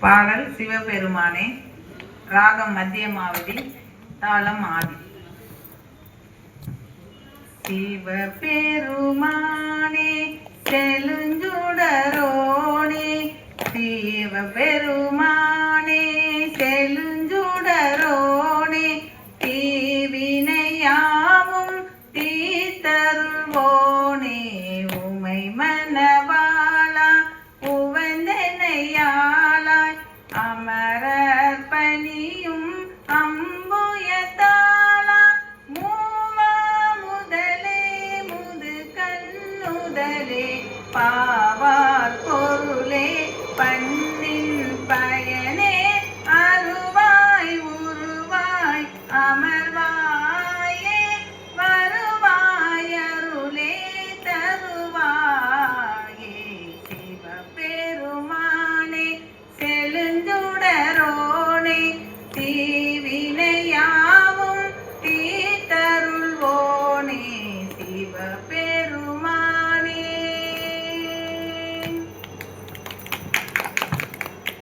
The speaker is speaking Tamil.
பாடல் சிவபெருமானே. ராகம் மத்தியமாவதி, தாளம் ஆதி. சிவபெருமானே செழுஞ்சுடரோனே, சிவபெருமானே செழுஞ்சுடரோனே, தீவினையாவும் தீர்த்தருள்வோனே, உமை மனவாளா உவந்தனையாளாய் அமர